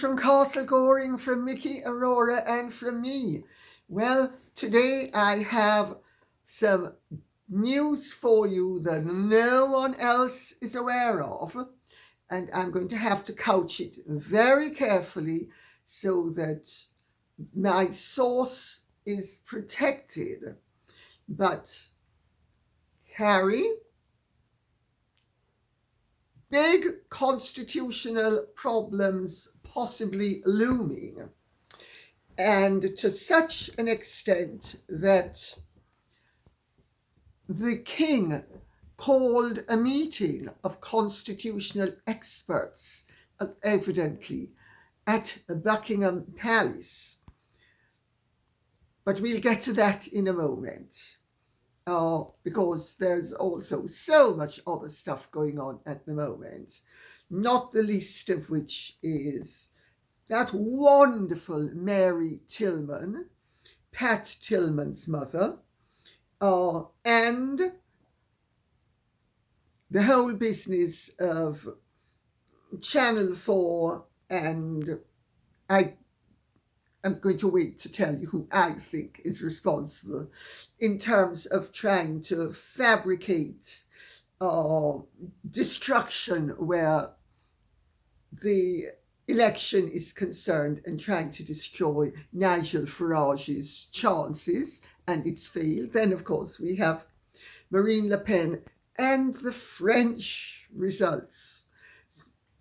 from Castle Goring, from Mickey, Aurora, and from me. Well, today I have some news for you that no one else is aware of, and I'm going to have to couch it very carefully so that my source is protected. But Harry, big constitutional problems possibly looming, and to such an extent that the king called a meeting of constitutional experts, evidently, at Buckingham Palace. But we'll get to that in a moment. Because there's also so much other stuff going on at the moment, not the least of which is that wonderful Mary Tillman, Pat Tillman's mother, and the whole business of Channel 4, and I'm going to wait to tell you who I think is responsible in terms of trying to fabricate destruction where the election is concerned and trying to destroy Nigel Farage's chances, and it's failed. Then, of course, we have Marine Le Pen and the French results.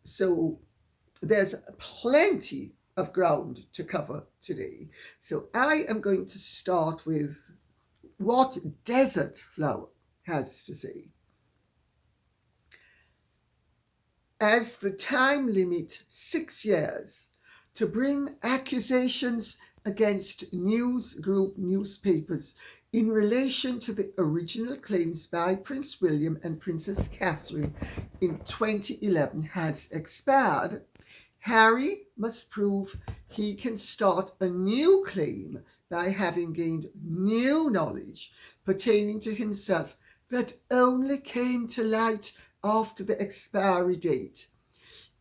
So there's plenty of ground to cover today. So I am going to start with what Desert Flower has to say. As the time limit 6 years to bring accusations against news group newspapers in relation to the original claims by Prince William and Princess Catherine in 2011 has expired, Harry must prove he can start a new claim by having gained new knowledge pertaining to himself that only came to light after the expiry date.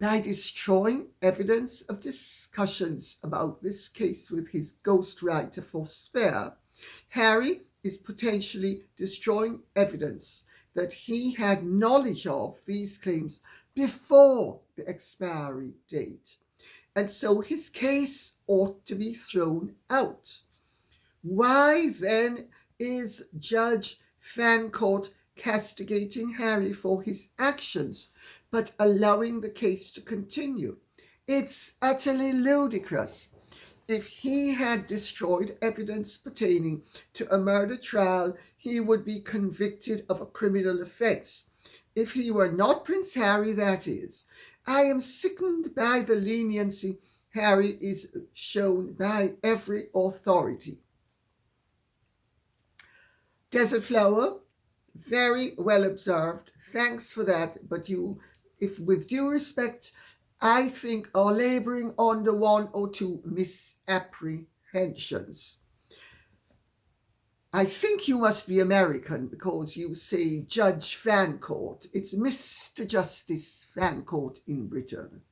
By destroying evidence of discussions about this case with his ghostwriter for Spare, Harry is potentially destroying evidence that he had knowledge of these claims before the expiry date. And so his case ought to be thrown out. Why then is Judge Fancourt castigating Harry for his actions, but allowing the case to continue? It's utterly ludicrous. If he had destroyed evidence pertaining to a murder trial, he would be convicted of a criminal offence. If he were not Prince Harry, that is. I am sickened by the leniency Harry is shown by every authority. Desert Flower, very well observed. Thanks for that. But you, if with due respect, I think are labouring under one or two misapprehensions. I think you must be American because you say Judge Fancourt. It's Mr. Justice Fancourt in Britain.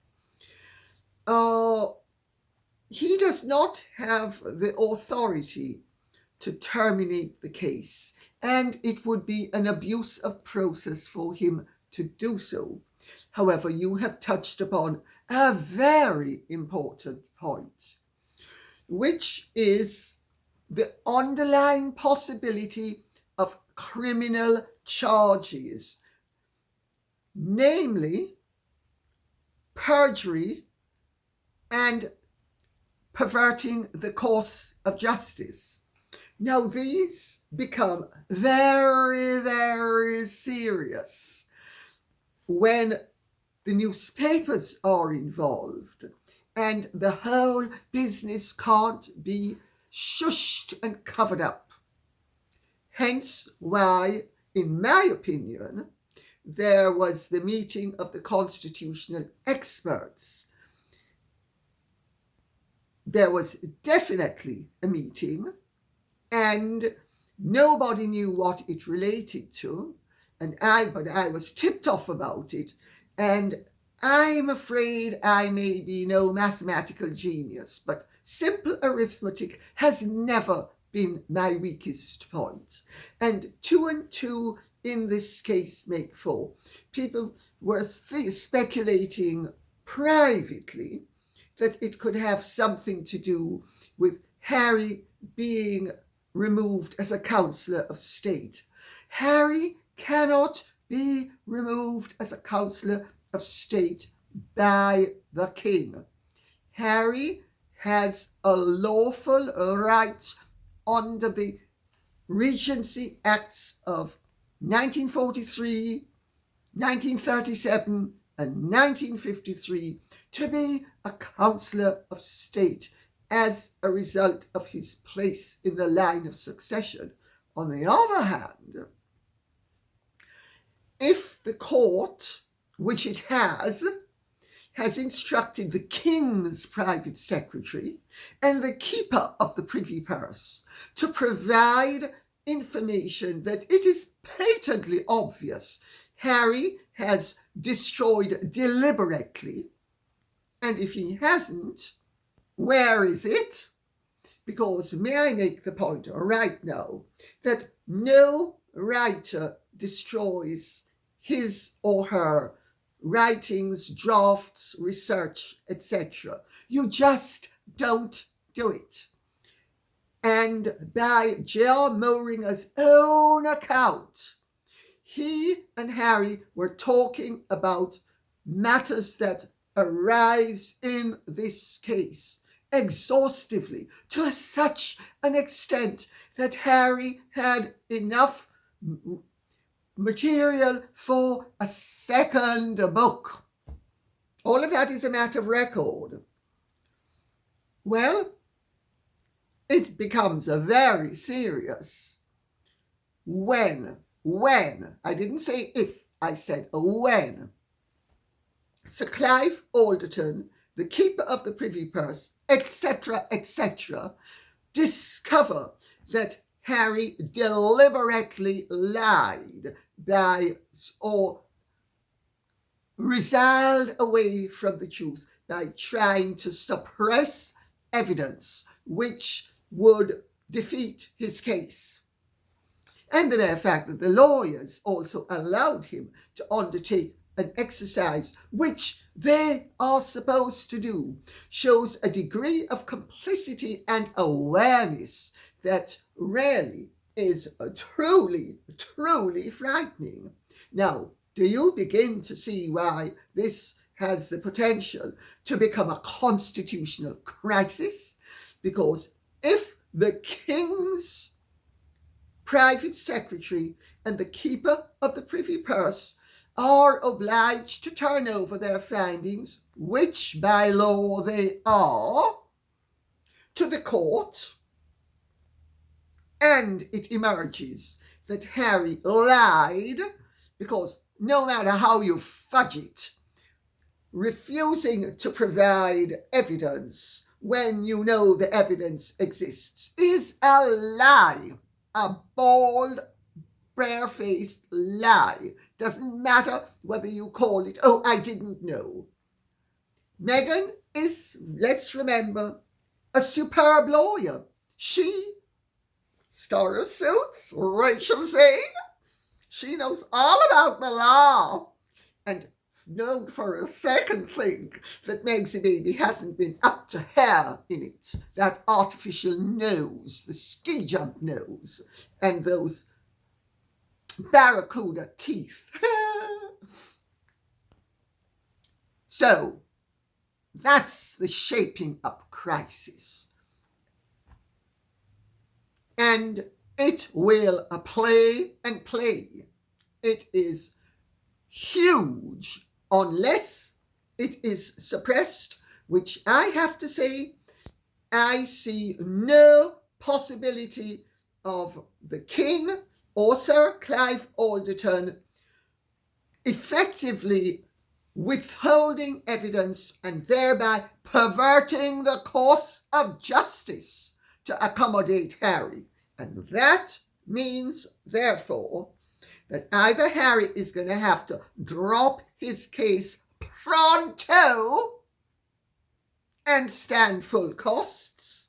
He does not have the authority to terminate the case, and it would be an abuse of process for him to do so. However, you have touched upon a very important point, which is the underlying possibility of criminal charges, namely perjury and perverting the course of justice. Now, these become very, very serious when the newspapers are involved and the whole business can't be shushed and covered up. Hence why, in my opinion, there was the meeting of the constitutional experts. There was definitely a meeting, and nobody knew what it related to, but I was tipped off about it, and I'm afraid I may be no mathematical genius, but simple arithmetic has never been my weakest point. And 2 and 2 in this case make 4. People were speculating privately that it could have something to do with Harry being removed as a councillor of state. Harry cannot be removed as a councillor of state by the king. Harry has a lawful right under the Regency Acts of 1943, 1937 and 1953 to be a councillor of state as a result of his place in the line of succession. On the other hand, if the court, which it has instructed the king's private secretary and the keeper of the privy purse to provide information that it is patently obvious Harry has destroyed deliberately, and if he hasn't, where is it? Because may I make the point right now that no writer destroys his or her writings, drafts, research, etc. You just don't do it. And by J.R. Moringer's own account, he and Harry were talking about matters that arise in this case exhaustively, to such an extent that Harry had enough material for a second book. All of that is a matter of record. Well, it becomes a very serious when, I didn't say if, I said when, Sir Clive Alderton, the keeper of the privy purse, etc., discover that Harry deliberately lied or resiled away from the truth by trying to suppress evidence which would defeat his case. And the mere fact that the lawyers also allowed him to undertake an exercise which they are supposed to do shows a degree of complicity and awareness that really is truly, truly frightening. Now, do you begin to see why this has the potential to become a constitutional crisis? Because if the king's private secretary and the keeper of the privy purse are obliged to turn over their findings, which by law they are, to the court, and it emerges that Harry lied, because no matter how you fudge it, refusing to provide evidence when you know the evidence exists is a lie, a bald, barefaced lie. Doesn't matter whether you call it, oh, I didn't know. Meghan is, let's remember, a superb lawyer. She, star of Suits, Rachel Zane, she knows all about the law and known for a second thing that Meg's baby hasn't been up to hair in it. That artificial nose, the ski jump nose, and those barracuda teeth. So, that's the shaping up crisis. And it will play and play. It is huge unless it is suppressed, which I have to say, I see no possibility of the king or Sir Clive Alderton effectively withholding evidence and thereby perverting the course of justice to accommodate Harry. And that means, therefore, that either Harry is going to have to drop his case pronto and stand full costs,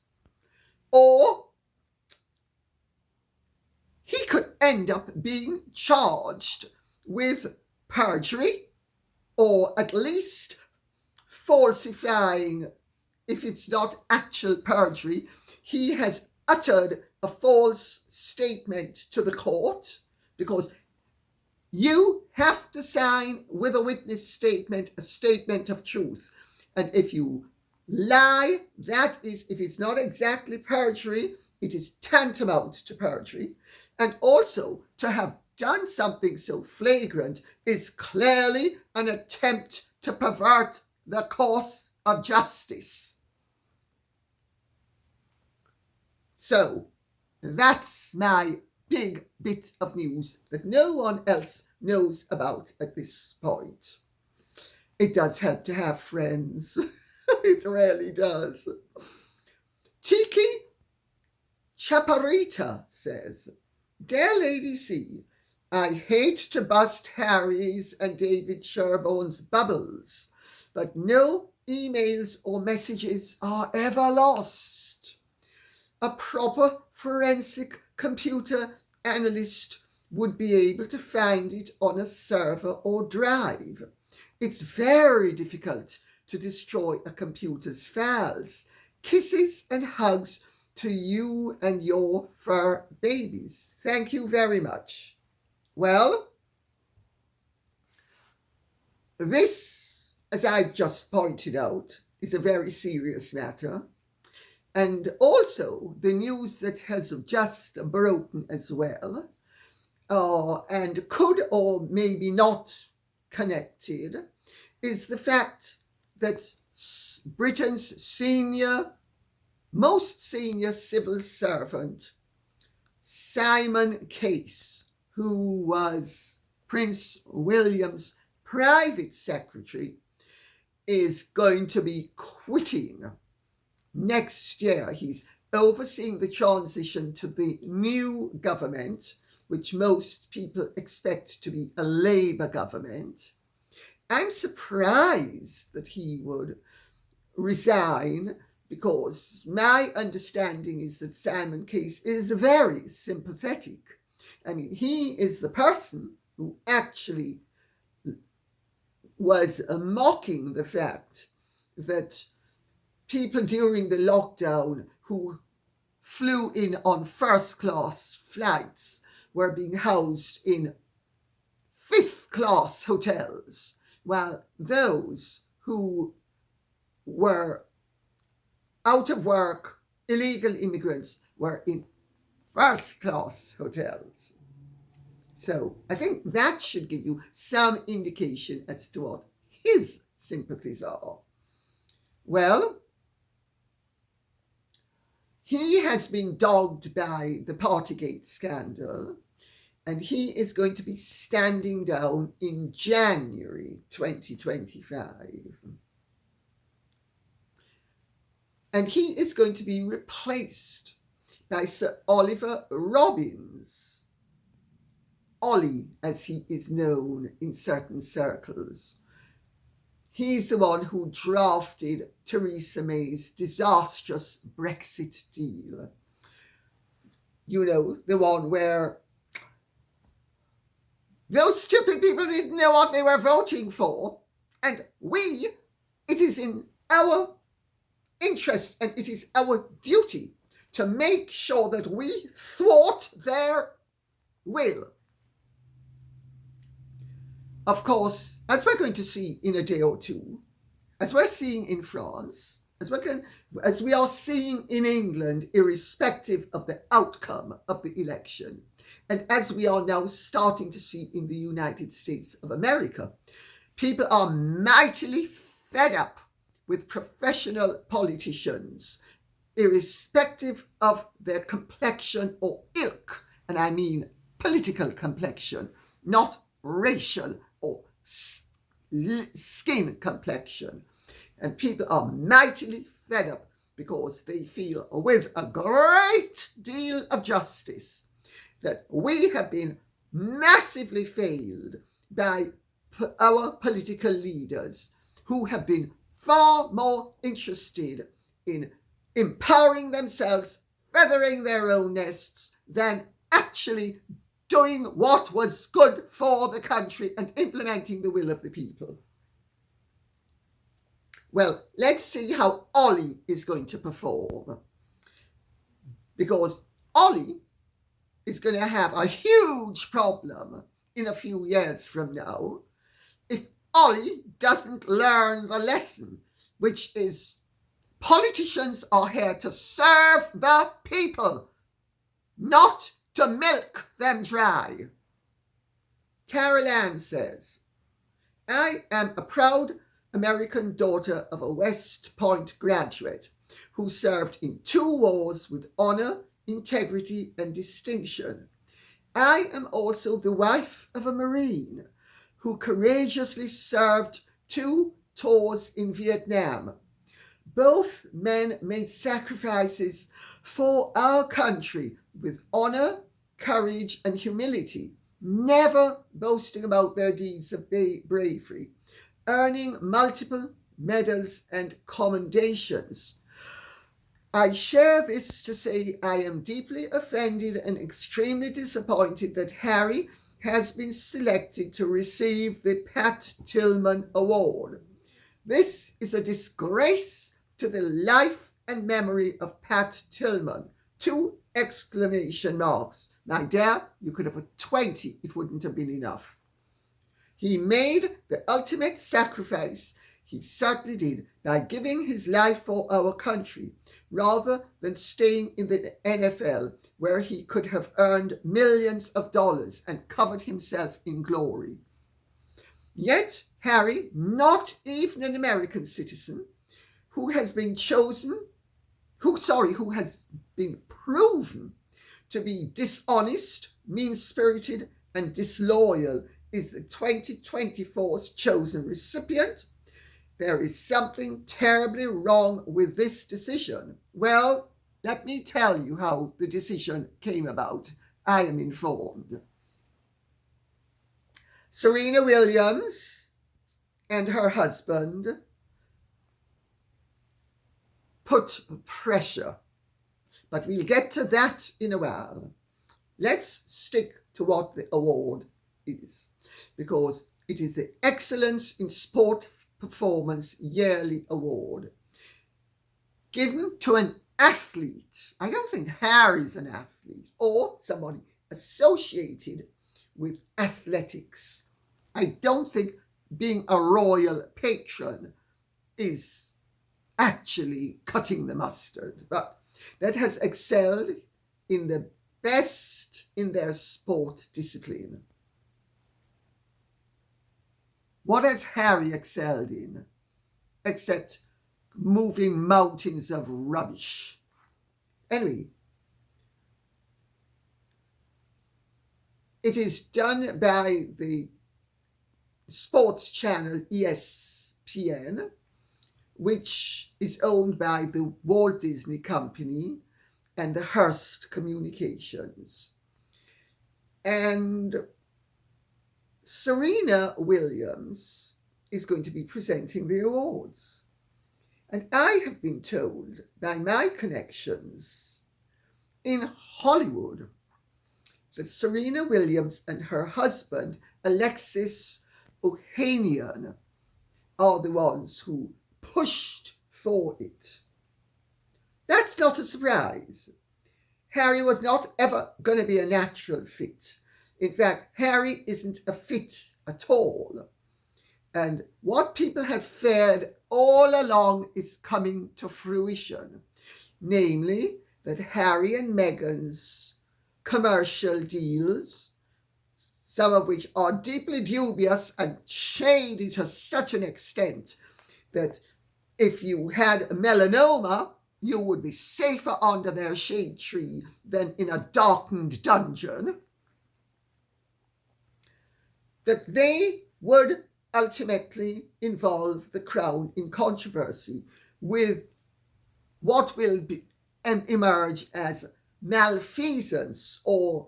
or he could end up being charged with perjury, or at least falsifying. If it's not actual perjury, he has uttered a false statement to the court, because you have to sign with a witness statement a statement of truth. And if you lie, that is, if it's not exactly perjury, it is tantamount to perjury. And also, to have done something so flagrant is clearly an attempt to pervert the course of justice. So, that's my big bit of news that no one else knows about at this point. It does help to have friends. It really does. Tiki Chaparita says, Dear Lady C, I hate to bust Harry's and David Sherbone's bubbles, but no emails or messages are ever lost. A proper forensic computer analyst would be able to find it on a server or drive. It's very difficult to destroy a computer's files. Kisses and hugs to you and your fur babies. Thank you very much. Well, this, as I've just pointed out, is a very serious matter. And also the news that has just broken as well, and could or maybe not connected, is the fact that Britain's most senior civil servant, Simon Case, who was Prince William's private secretary, is going to be quitting next year. He's overseeing the transition to the new government, which most people expect to be a Labour government. I'm surprised that he would resign, because my understanding is that Simon Case is very sympathetic. I mean, he is the person who actually was mocking the fact that people during the lockdown who flew in on first-class flights were being housed in fifth-class hotels, while those who were out of work, illegal immigrants, were in first-class hotels. So I think that should give you some indication as to what his sympathies are. Well, he has been dogged by the Partygate scandal, and he is going to be standing down in January 2025. And he is going to be replaced by Sir Oliver Robbins, Ollie as he is known in certain circles. He's the one who drafted Theresa May's disastrous Brexit deal. You know, the one where those stupid people didn't know what they were voting for. And it is in our interest and it is our duty to make sure that we thwart their will. Of course, as we're going to see in a day or two, as we're seeing in France, as we are seeing in England, irrespective of the outcome of the election, and as we are now starting to see in the United States of America, people are mightily fed up with professional politicians, irrespective of their complexion or ilk, and I mean political complexion, not racial or skin complexion. And people are mightily fed up because they feel, with a great deal of justice, that we have been massively failed by our political leaders, who have been far more interested in empowering themselves, feathering their own nests, than actually doing what was good for the country and implementing the will of the people. Well, let's see how Ollie is going to perform. Because Ollie is going to have a huge problem in a few years from now if Ollie doesn't learn the lesson, which is politicians are here to serve the people, not to milk them dry. Carol Ann says, I am a proud American daughter of a West Point graduate who served in 2 wars with honor, integrity, and distinction. I am also the wife of a Marine who courageously served 2 tours in Vietnam. Both men made sacrifices for our country with honor, courage, and humility, never boasting about their deeds of bravery, earning multiple medals and commendations. I share this to say I am deeply offended and extremely disappointed that Harry has been selected to receive the Pat Tillman Award. This is a disgrace to the life and memory of Pat Tillman. 2 exclamation marks. My dear, you could have put 20, it wouldn't have been enough. He made the ultimate sacrifice, he certainly did, by giving his life for our country, rather than staying in the NFL, where he could have earned millions of dollars and covered himself in glory. Yet Harry, not even an American citizen, who has been proven to be dishonest, mean-spirited, and disloyal, is the 2024's chosen recipient. There is something terribly wrong with this decision. Well, let me tell you how the decision came about. I am informed. Serena Williams and her husband put pressure, but we'll get to that in a while. Let's stick to what the award is, because it is the Excellence in Sport Performance Yearly Award, given to an athlete. I don't think Harry's an athlete, or somebody associated with athletics. I don't think being a royal patron is actually cutting the mustard, but that has excelled in the best in their sport discipline. What has Harry excelled in, except moving mountains of rubbish? Anyway, it is done by the sports channel ESPN, which is owned by the Walt Disney Company and the Hearst Communications. And Serena Williams is going to be presenting the awards. And I have been told by my connections in Hollywood that Serena Williams and her husband, Alexis Ohanian, are the ones who pushed for it. That's not a surprise. Harry was not ever going to be a natural fit. In fact, Harry isn't a fit at all. And what people had feared all along is coming to fruition. Namely, that Harry and Meghan's commercial deals, some of which are deeply dubious and shady to such an extent that if you had melanoma, you would be safer under their shade tree than in a darkened dungeon, that they would ultimately involve the Crown in controversy with what will emerge as malfeasance, or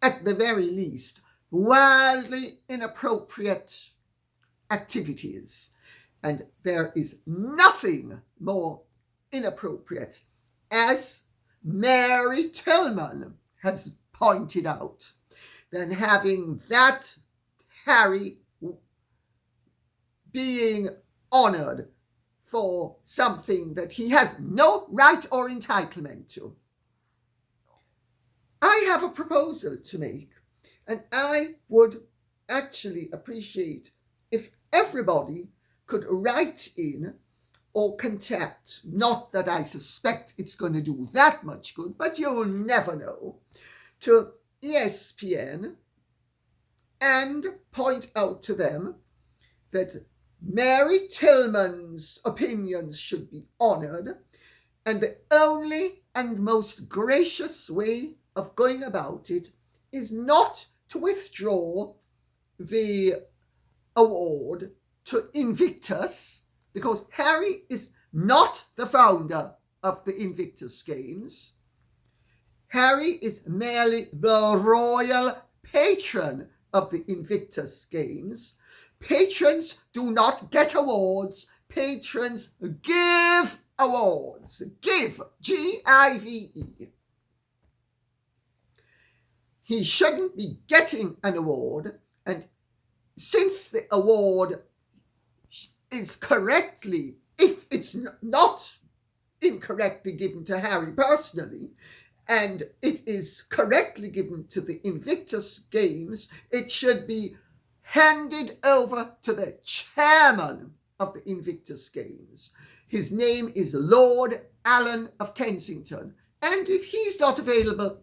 at the very least, wildly inappropriate activities. And there is nothing more inappropriate, as Mary Tillman has pointed out, than having that Harry being honoured for something that he has no right or entitlement to. I have a proposal to make, and I would actually appreciate if everybody could write in or contact, not that I suspect it's going to do that much good, but you'll never know, to ESPN and point out to them that Mary Tillman's opinions should be honoured, and the only and most gracious way of going about it is not to withdraw the award to Invictus, because Harry is not the founder of the Invictus Games. Harry is merely the royal patron of the Invictus Games. Patrons do not get awards. Patrons give awards. Give. Give. He shouldn't be getting an award, and since the award is correctly, if it's not incorrectly given to Harry personally, and it is correctly given to the Invictus Games, it should be handed over to the chairman of the Invictus Games. His name is Lord Allen of Kensington, and if he's not available,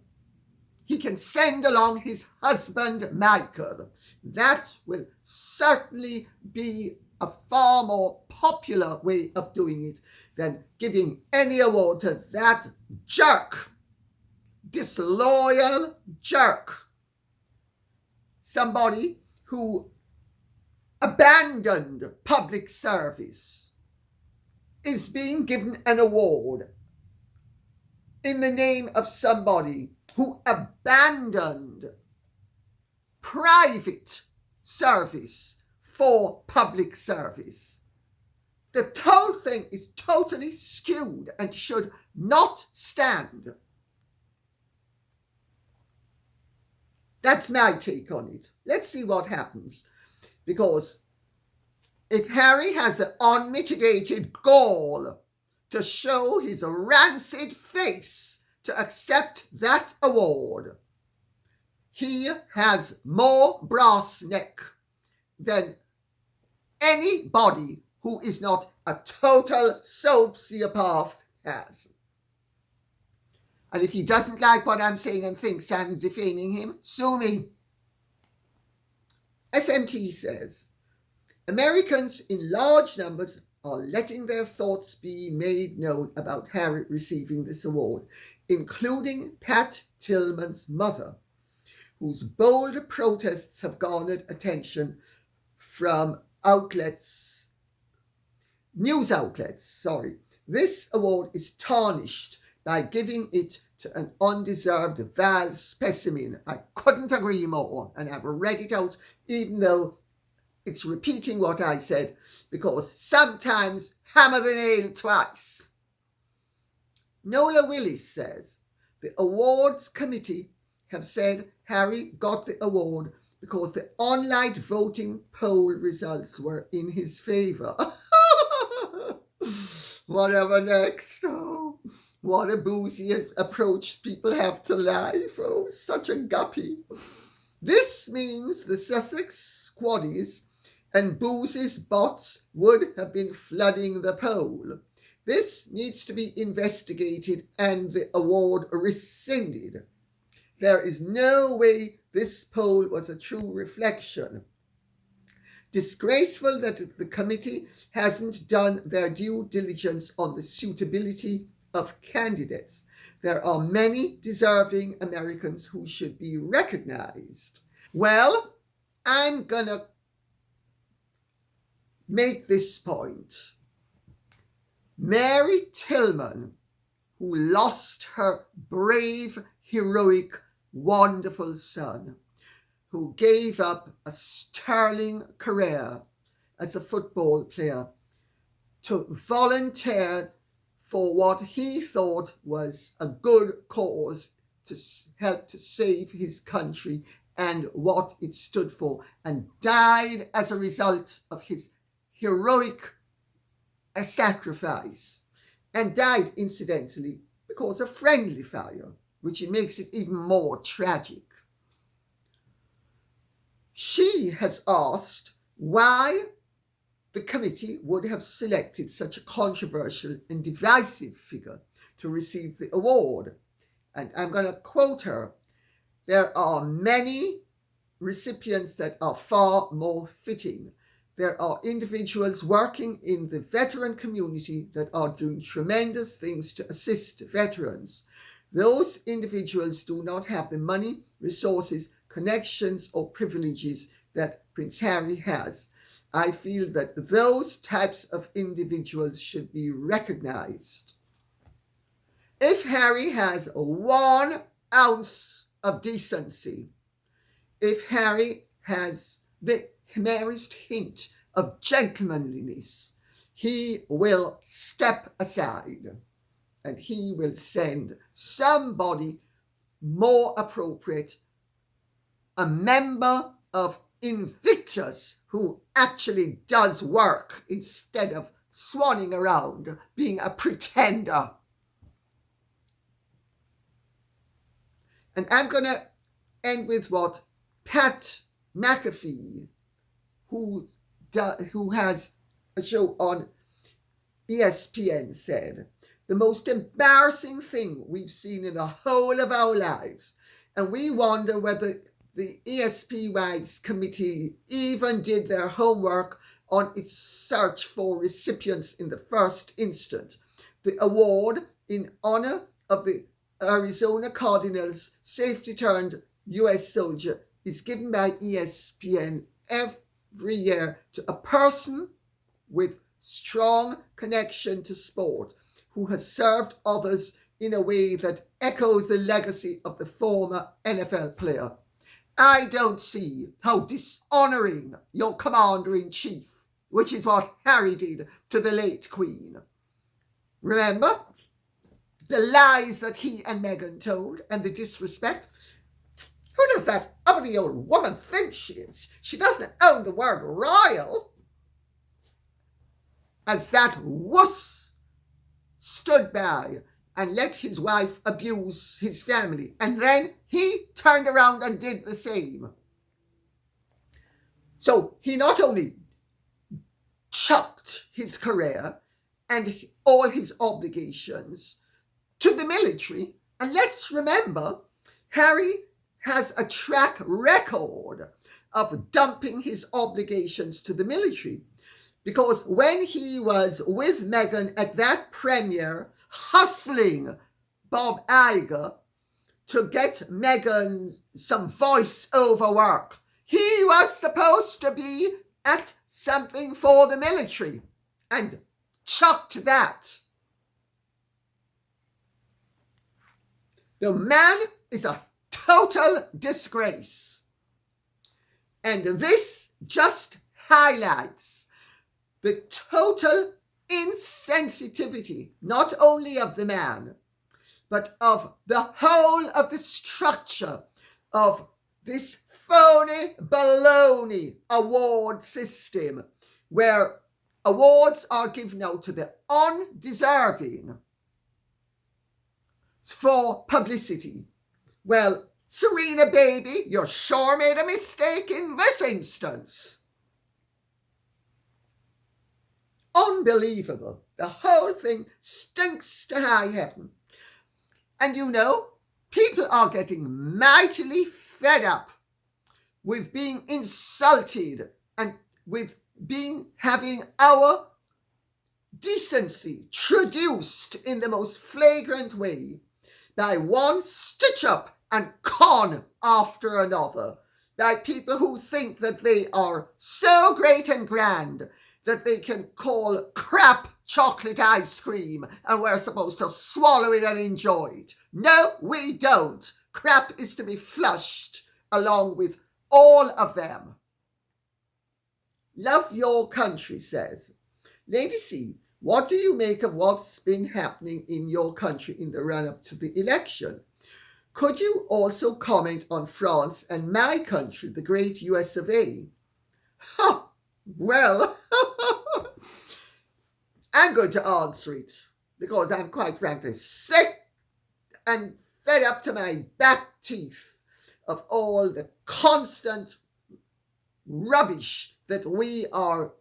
he can send along his husband Michael. That will certainly be a far more popular way of doing it than giving any award to that jerk, disloyal jerk, somebody who abandoned public service is being given an award in the name of somebody who abandoned private service for public service. The whole thing is totally skewed and should not stand. That's my take on it. Let's see what happens. Because if Harry has the unmitigated gall to show his rancid face to accept that award, he has more brass neck than anybody who is not a total sociopath has. And if he doesn't like what I'm saying and thinks I'm defaming him, sue me. SMT says, Americans in large numbers are letting their thoughts be made known about Harry receiving this award, including Pat Tillman's mother, whose bold protests have garnered attention from news outlets. This award is tarnished by giving it to an undeserved vile specimen. I couldn't agree more, and I've read it out, even though it's repeating what I said, because sometimes hammer the nail twice. Nola Willis says, the awards committee have said Harry got the award because the online voting poll results were in his favour. Whatever next? Oh, what a boozy approach people have to life. Oh, such a guppy. This means the Sussex squaddies and Boozy's bots would have been flooding the poll. This needs to be investigated and the award rescinded. There is no way this poll was a true reflection. Disgraceful that the committee hasn't done their due diligence on the suitability of candidates. There are many deserving Americans who should be recognized. Well, I'm gonna make this point. Mary Tillman, who lost her brave, heroic, wonderful son, who gave up a sterling career as a football player to volunteer for what he thought was a good cause to help to save his country and what it stood for, and died as a result of his heroic sacrifice, and died, incidentally, because of friendly fire, which makes it even more tragic. She has asked why the committee would have selected such a controversial and divisive figure to receive the award. And I'm going to quote her. There are many recipients that are far more fitting. There are individuals working in the veteran community that are doing tremendous things to assist veterans. Those individuals do not have the money, resources, connections, or privileges that Prince Harry has. I feel that those types of individuals should be recognized. If Harry has 1 ounce of decency, if Harry has the merest hint of gentlemanliness, he will step aside and he will send somebody more appropriate, a member of Invictus who actually does work instead of swanning around being a pretender. And I'm going to end with what Pat McAfee, who has a show on ESPN, said. The most embarrassing thing we've seen in the whole of our lives. And we wonder whether the ESPY's committee even did their homework on its search for recipients in the first instance. The award in honor of the Arizona Cardinals safety-turned U.S. soldier is given by ESPN every year to a person with strong connection to sport who has served others in a way that echoes the legacy of the former NFL player. I don't see how dishonouring your commander-in-chief, which is what Harry did to the late Queen. Remember the lies that he and Meghan told and the disrespect? Who does that uppity old woman think she is? She doesn't own the word royal. As that wuss stood by and let his wife abuse his family, and then he turned around and did the same. So he not only chucked his career and all his obligations to the military, and let's remember, Harry has a track record of dumping his obligations to the military. Because when he was with Meghan at that premiere, hustling Bob Iger to get Meghan some voice-over work, he was supposed to be at something for the military and chucked that. The man is a total disgrace. And this just highlights the total insensitivity, not only of the man, but of the whole of the structure of this phony baloney award system, where awards are given out to the undeserving for publicity. Well, Serena, baby, you sure made a mistake in this instance. Unbelievable. The whole thing stinks to high heaven. And you know, people are getting mightily fed up with being insulted and with having our decency traduced in the most flagrant way by one stitch-up and con after another, by people who think that they are so great and grand that they can call crap chocolate ice cream and we're supposed to swallow it and enjoy it. No, we don't. Crap is to be flushed along with all of them. Love Your Country says, Lady C, what do you make of what's been happening in your country in the run-up to the election? Could you also comment on France and my country, the great US of A? Ha! Well, I'm going to answer it because I'm quite frankly sick and fed up to my back teeth of all the constant rubbish that we are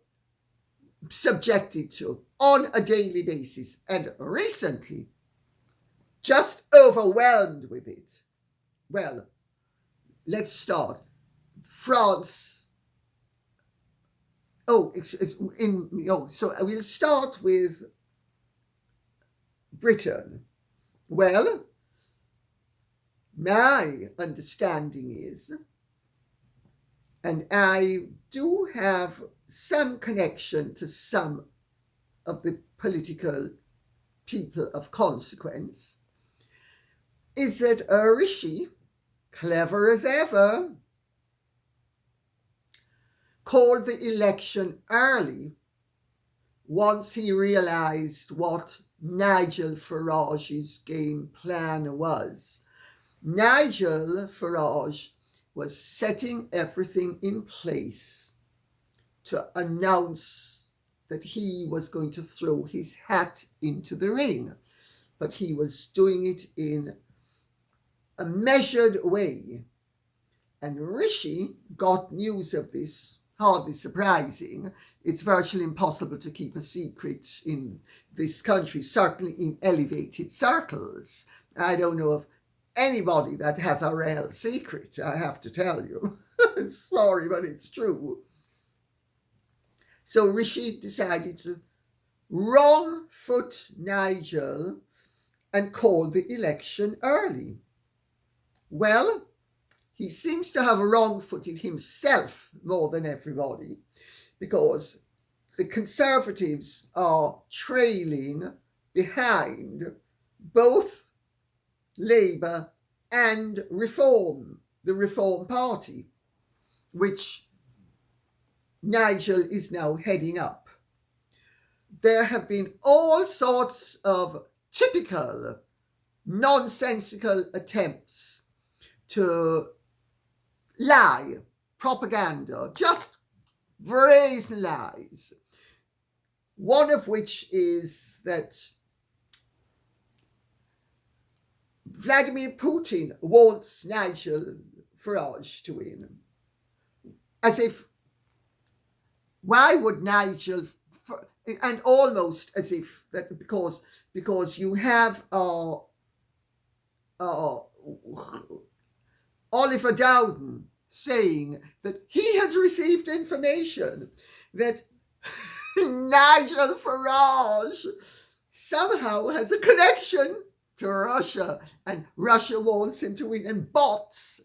subjected to on a daily basis, and recently just overwhelmed with it. Well, let's start. France. So we'll start with Britain. Well, my understanding is, and I do have some connection to some of the political people of consequence, is that Rishi, clever as ever, called the election early once he realized what Nigel Farage's game plan was. Nigel Farage was setting everything in place to announce that he was going to throw his hat into the ring, but he was doing it in a measured way. And Rishi got news of this, hardly surprising. It's virtually impossible to keep a secret in this country, certainly in elevated circles. I don't know of anybody that has a real secret, I have to tell you. Sorry, but it's true. So Rishi decided to wrong foot Nigel and call the election early. Well, he seems to have wrong-footed himself more than everybody, because the Conservatives are trailing behind both Labour and Reform, the Reform Party, which Nigel is now heading up. There have been all sorts of typical nonsensical attempts to lie, propaganda, just brazen lies. One of which is that Vladimir Putin wants Nigel Farage to win. As if, why would Nigel, and almost as if that because you have Oliver Dowden saying that he has received information that Nigel Farage somehow has a connection to Russia and Russia wants him to win, and bots.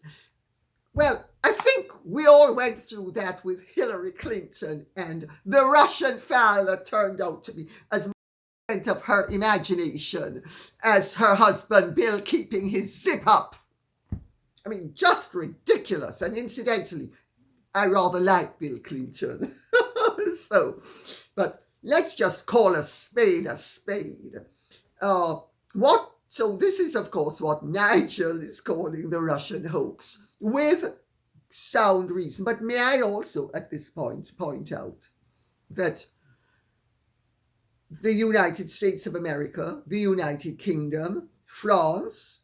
Well, I think we all went through that with Hillary Clinton and the Russian file that turned out to be as much of her imagination as her husband Bill keeping his zip up. I mean, just ridiculous. And incidentally, I rather like Bill Clinton. But let's just call a spade a spade. So this is, of course, what Nigel is calling the Russian hoax, with sound reason. But may I also, at this point, point out that the United States of America, the United Kingdom, France,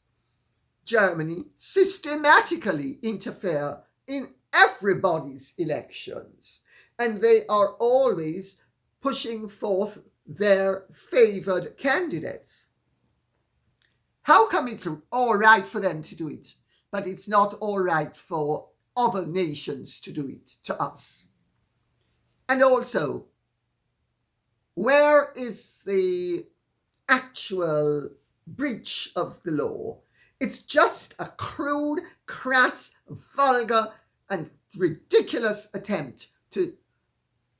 Germany systematically interfere in everybody's elections, and they are always pushing forth their favored candidates. How come it's all right for them to do it, but it's not all right for other nations to do it to us? And also, where is the actual breach of the law? It's just a crude, crass, vulgar, and ridiculous attempt to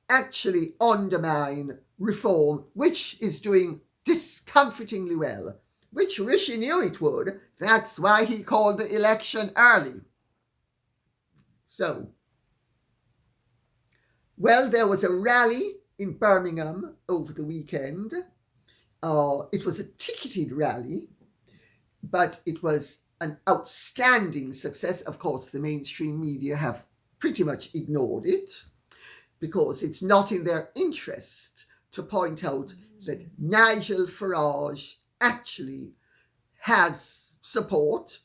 actually undermine reform, which is doing discomfortingly well, which Rishi knew it would. That's why he called the election early. So, well, there was a rally in Birmingham over the weekend. It was a ticketed rally, but it was an outstanding success. Of course, the mainstream media have pretty much ignored it because it's not in their interest to point out that Nigel Farage actually has support.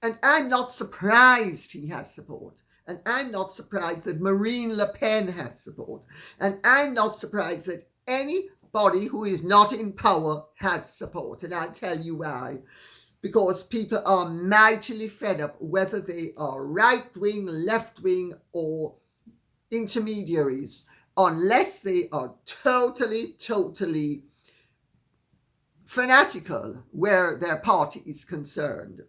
And I'm not surprised he has support. And I'm not surprised that Marine Le Pen has support. And I'm not surprised that anybody who is not in power has support. And I'll tell you why. Because people are mightily fed up, whether they are right-wing, left-wing, or intermediaries, unless they are totally fanatical where their party is concerned.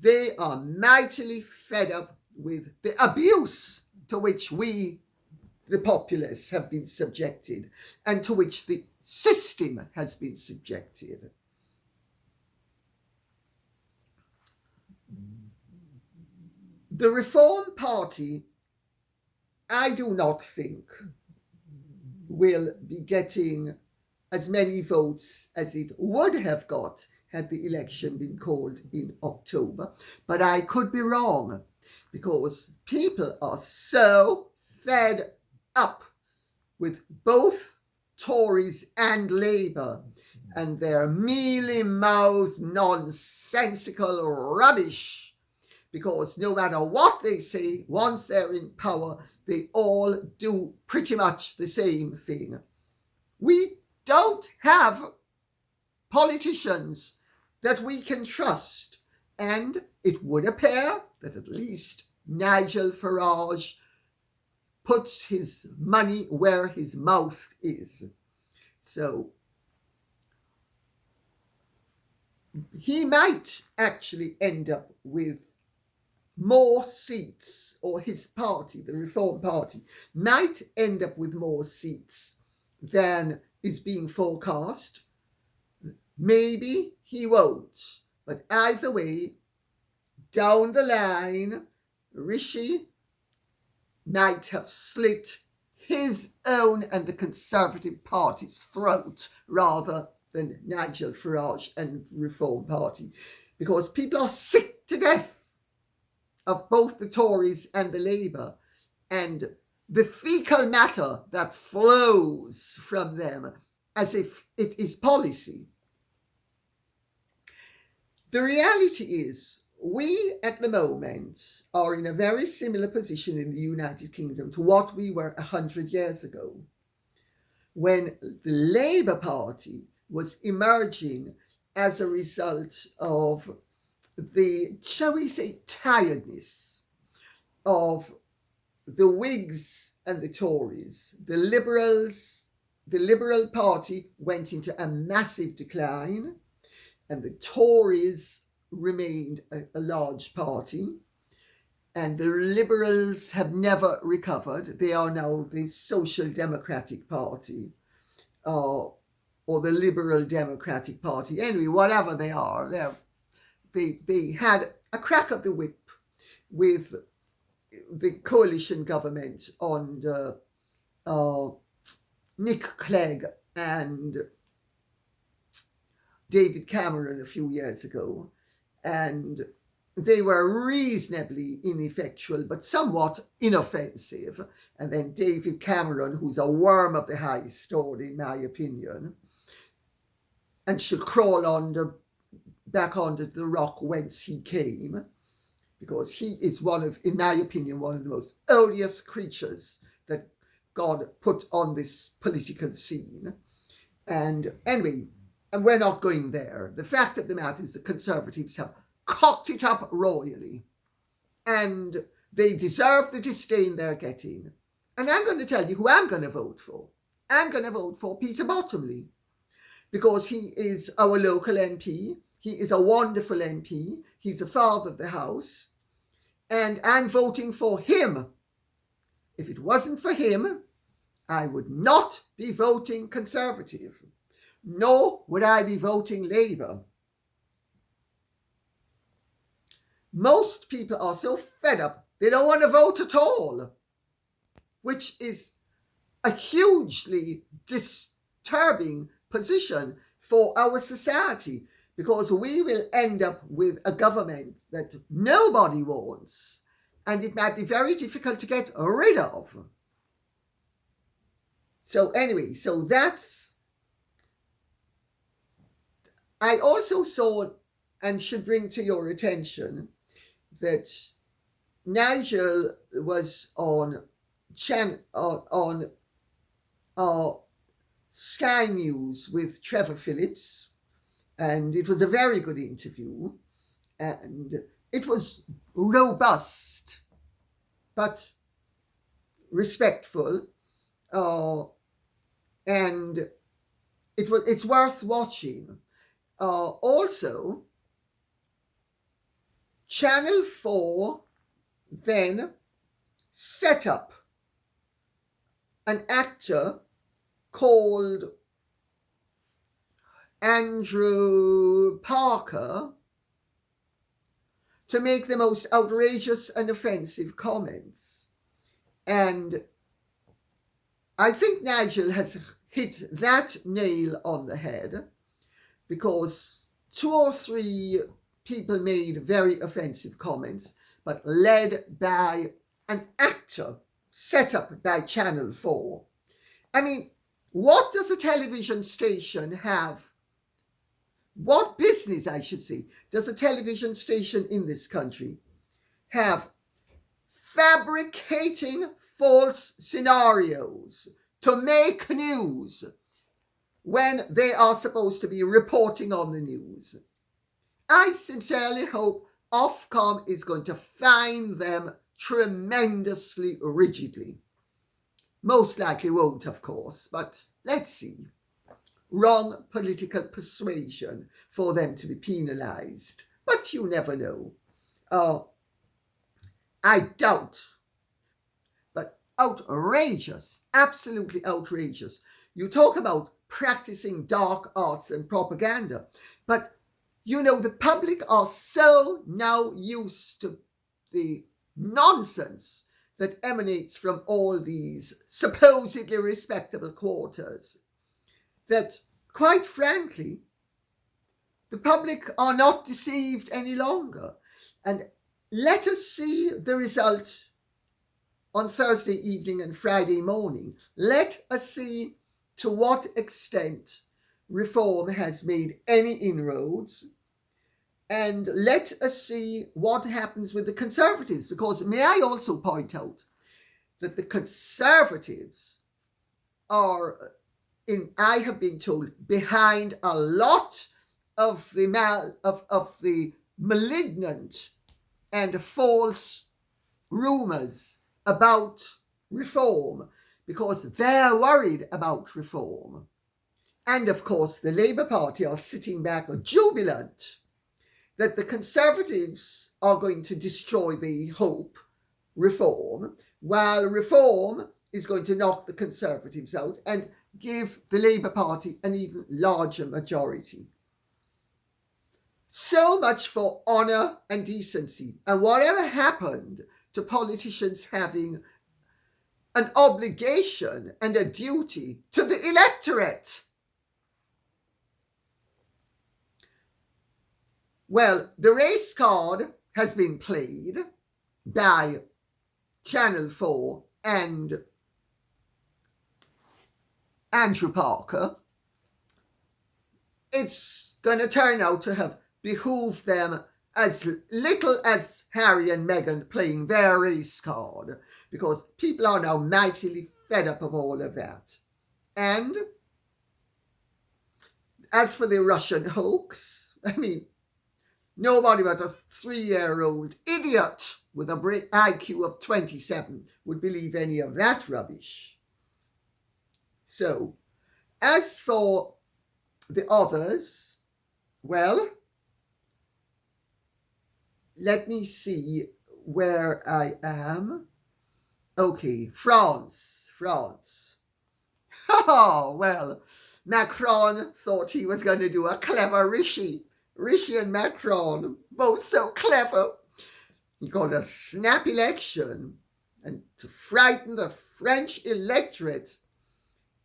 They are mightily fed up with the abuse to which we, the populace, have been subjected, and to which the system has been subjected. The Reform Party, I do not think, will be getting as many votes as it would have got had the election been called in October. But I could be wrong, because people are so fed up with both Tories and Labour and their mealy-mouthed, nonsensical rubbish, because no matter what they say, once they're in power, they all do pretty much the same thing. We don't have politicians that we can trust, and it would appear that at least Nigel Farage puts his money where his mouth is. So he might actually end up with more seats, or his party, the Reform Party, might end up with more seats than is being forecast. Maybe he won't. But either way, down the line, Rishi might have slit his own and the Conservative Party's throat rather than Nigel Farage and Reform Party, because people are sick to death of both the Tories and the Labour, and the fecal matter that flows from them as if it is policy. The reality is, we at the moment are in a very similar position in the United Kingdom to what we were 100 years ago, when the Labour Party was emerging as a result of the, shall we say, tiredness of the Whigs and the Tories. The Liberal Party went into a massive decline, and the Tories remained a large party, and the Liberals have never recovered. They are now the Social Democratic Party, or the Liberal Democratic Party. Anyway, whatever they are, they had a crack of the whip with the coalition government under Nick Clegg and David Cameron a few years ago, and they were reasonably ineffectual but somewhat inoffensive. And then David Cameron, who's a worm of the highest order in my opinion, and should crawl back under the rock whence he came, because he is in my opinion, one of the most odious creatures that God put on this political scene. And anyway, and we're not going there. The fact of the matter is the Conservatives have cocked it up royally, and they deserve the disdain they're getting. And I'm going to tell you who I'm going to vote for. I'm going to vote for Peter Bottomley, because he is our local MP. He is a wonderful MP. He's the father of the house, and I'm voting for him. If it wasn't for him, I would not be voting Conservative, nor would I be voting Labour. Most people are so fed up, They don't want to vote at all, which is a hugely disturbing position for our society, because we will end up with a government that nobody wants, and it might be very difficult to get rid of. So anyway, so that's... I also saw, and should bring to your attention, that Nigel was on Sky News with Trevor Phillips, and it was a very good interview, and it was robust but respectful, and it's worth watching. Also, Channel 4 then set up an actor called Andrew Parker to make the most outrageous and offensive comments. And I think Nigel has hit that nail on the head, because 2 or 3 people made very offensive comments, but led by an actor set up by Channel 4. I mean, what does a television station have? What business, I should say, does a television station in this country have fabricating false scenarios to make news when they are supposed to be reporting on the news? I sincerely hope Ofcom is going to fine them tremendously rigidly. Most likely won't, of course, but let's see. Wrong political persuasion for them to be penalised, but you never know. I doubt, but outrageous, absolutely outrageous. You talk about practicing dark arts and propaganda, but you know, the public are so now used to the nonsense that emanates from all these supposedly respectable quarters that, quite frankly, the public are not deceived any longer. And let us see the result on Thursday evening and Friday morning. Let us see to what extent reform has made any inroads, and let us see what happens with the Conservatives, because may I also point out that the Conservatives are, I have been told, behind a lot of the malignant and false rumours about reform, because they're worried about reform. And of course, the Labour Party are sitting back jubilant that the Conservatives are going to destroy the hope reform, while reform is going to knock the Conservatives out and give the Labour Party an even larger majority. So much for honour and decency. And whatever happened to politicians having an obligation and a duty to the electorate? Well, the race card has been played by Channel 4 and Andrew Parker. It's going to turn out to have behooved them as little as Harry and Meghan playing their race card, because people are now mightily fed up of all of that. And as for the Russian hoax, I mean, nobody but a 3-year-old idiot with a IQ of 27 would believe any of that rubbish. So, as for the others, well, let me see where I am. Okay, France. Oh, well, Macron thought he was going to do a clever Rishi. Rishi and Macron, both so clever. he called a snap election, and to frighten the French electorate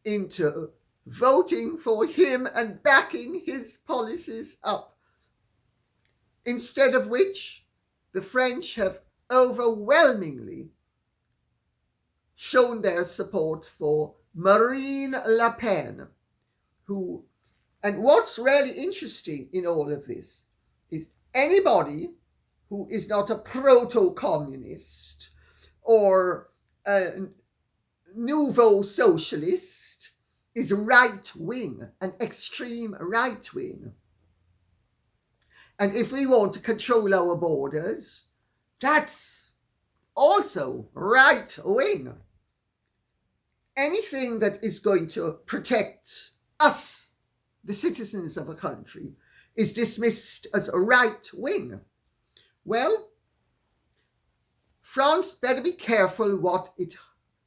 into voting for him and backing his policies up. Instead of which, the French have overwhelmingly shown their support for Marine Le Pen, who, and what's really interesting in all of this is anybody who is not a proto-communist or a nouveau socialist is right-wing, an extreme right-wing. And if we want to control our borders, that's also right-wing. Anything that is going to protect us, the citizens of a country, is dismissed as right-wing. Well, France better be careful what it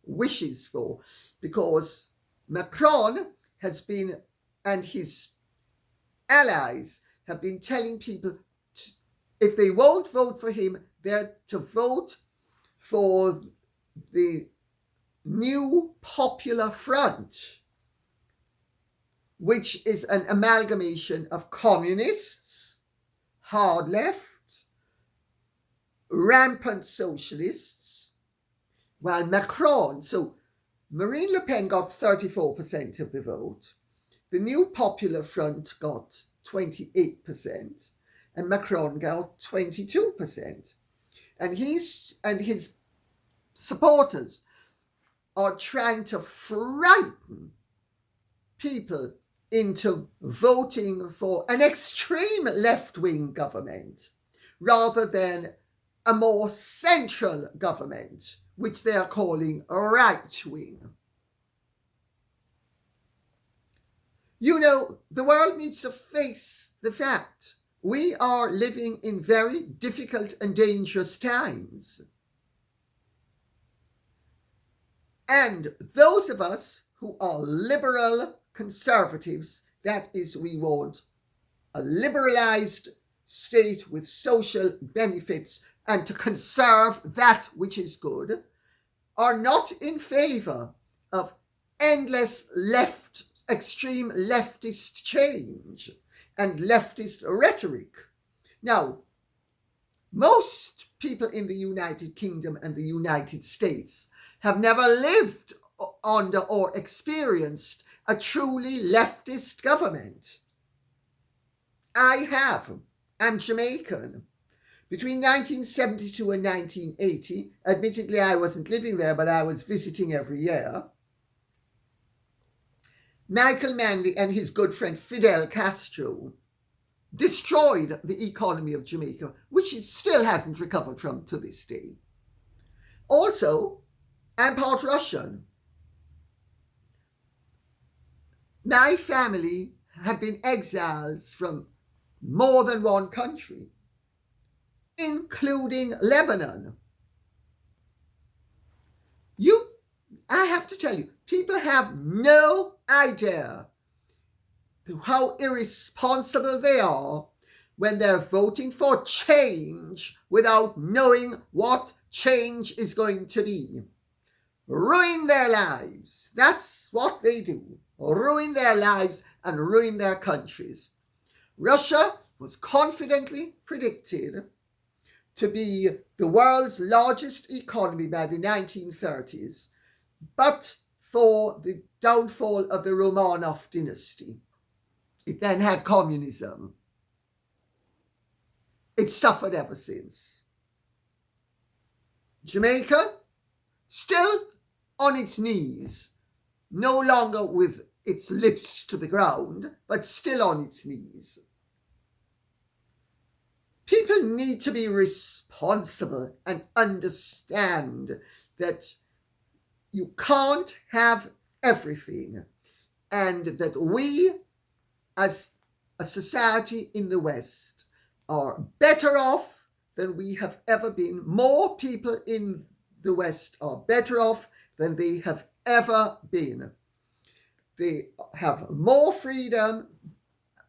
wishes for, because Macron has been, and his allies have been telling people if they won't vote for him, they're to vote for the new Popular Front, which is an amalgamation of communists, hard left, rampant socialists, while Macron, so Marine Le Pen got 34% of the vote, the new Popular Front got 28%, and Macron got 22%. And his supporters are trying to frighten people into voting for an extreme left-wing government rather than a more central government, which they are calling right-wing. You know, the world needs to face the fact we are living in very difficult and dangerous times. And those of us who are liberal conservatives, that is, we want a liberalized state with social benefits and to conserve that which is good, are not in favor of endless extreme leftist change and leftist rhetoric. Now, most people in the United Kingdom and the United States have never lived under or experienced a truly leftist government. I have. I'm Jamaican. Between 1972 and 1980, admittedly I wasn't living there, but I was visiting every year, Michael Manley and his good friend Fidel Castro destroyed the economy of Jamaica, which it still hasn't recovered from to this day. Also, I'm part Russian. My family have been exiles from more than one country, including Lebanon. I have to tell you, people have no idea how irresponsible they are when they're voting for change without knowing what change is going to be. Ruin their lives. That's what they do. Ruin their lives and ruin their countries. Russia was confidently predicted to be the world's largest economy by the 1930s, but for the downfall of the Romanov dynasty. It then had communism. It's suffered ever since. Jamaica, still on its knees, no longer with its lips to the ground, but still on its knees. People need to be responsible and understand that you can't have everything, and that we, as a society in the West, are better off than we have ever been. More people in the West are better off than they have ever been. They have more freedom,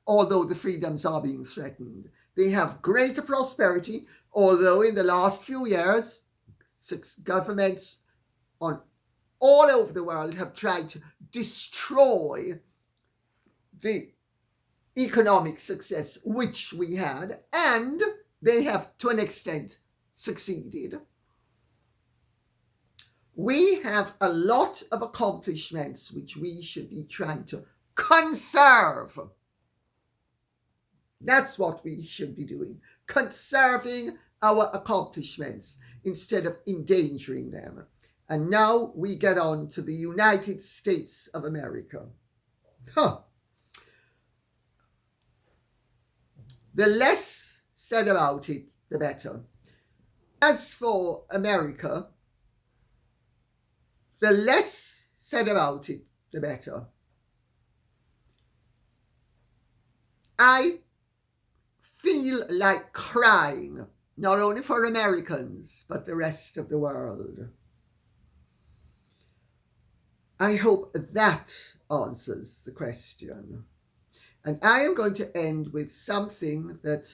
although the freedoms are being threatened. They have greater prosperity, Although in the last few years, governments on all over the world have tried to destroy the economic success which we had, and they have to an extent succeeded. We have a lot of accomplishments which we should be trying to conserve. That's what we should be doing, conserving our accomplishments instead of endangering them. And now we get on to the United States of America. The less said about it, the better. As for America, the less said about it, the better. I feel like crying, not only for Americans, but the rest of the world. I hope that answers the question. And I am going to end with something that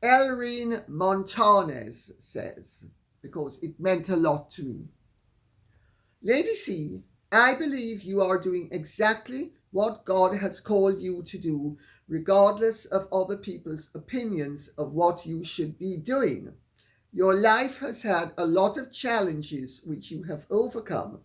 Elrene Montanez says, because it meant a lot to me. Lady C, I believe you are doing exactly what God has called you to do, regardless of other people's opinions of what you should be doing. Your life has had a lot of challenges which you have overcome,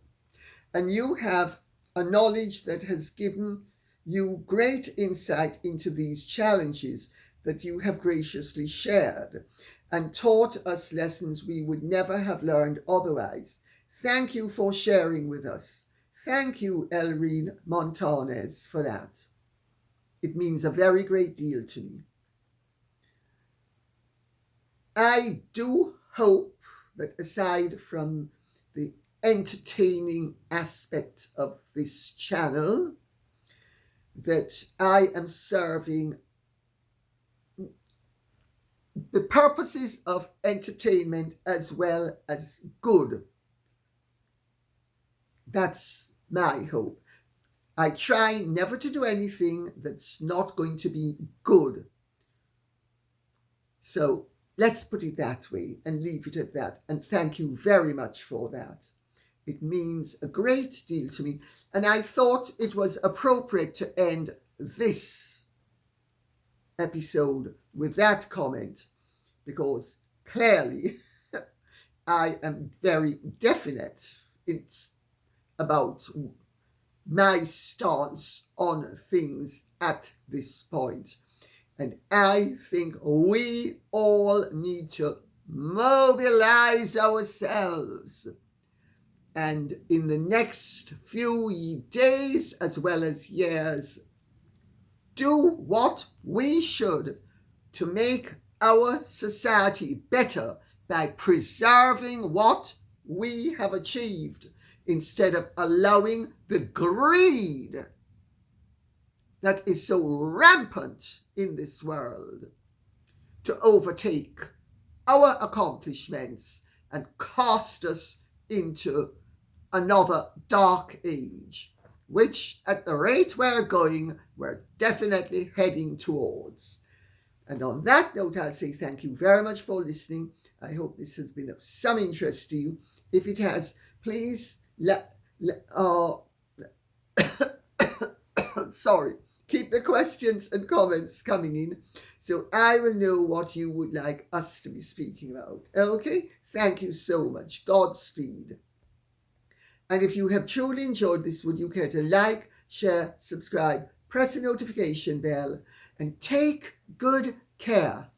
and you have a knowledge that has given you great insight into these challenges that you have graciously shared and taught us lessons we would never have learned otherwise. Thank you for sharing with us. Thank you, Elrene Montanez, for that. It means a very great deal to me. I do hope that aside from the entertaining aspect of this channel, that I am serving the purposes of entertainment as well as good. That's my hope. I try never to do anything that's not going to be good. So let's put it that way and leave it at that. And thank you very much for that. It means a great deal to me. And I thought it was appropriate to end this episode with that comment, because clearly I am very definite. It's about my stance on things at this point. And I think we all need to mobilize ourselves. And in the next few days as well as years, do what we should to make our society better by preserving what we have achieved instead of allowing the greed that is so rampant in this world to overtake our accomplishments and cast us into another dark age, which at the rate we're going, we're definitely heading towards. And on that note, I'll say thank you very much for listening. I hope this has been of some interest to you. If it has, please keep the questions and comments coming in so I will know what you would like us to be speaking about. Okay? Thank you so much. Godspeed. And if you have truly enjoyed this, would you care to like, share, subscribe, press the notification bell, and take good care.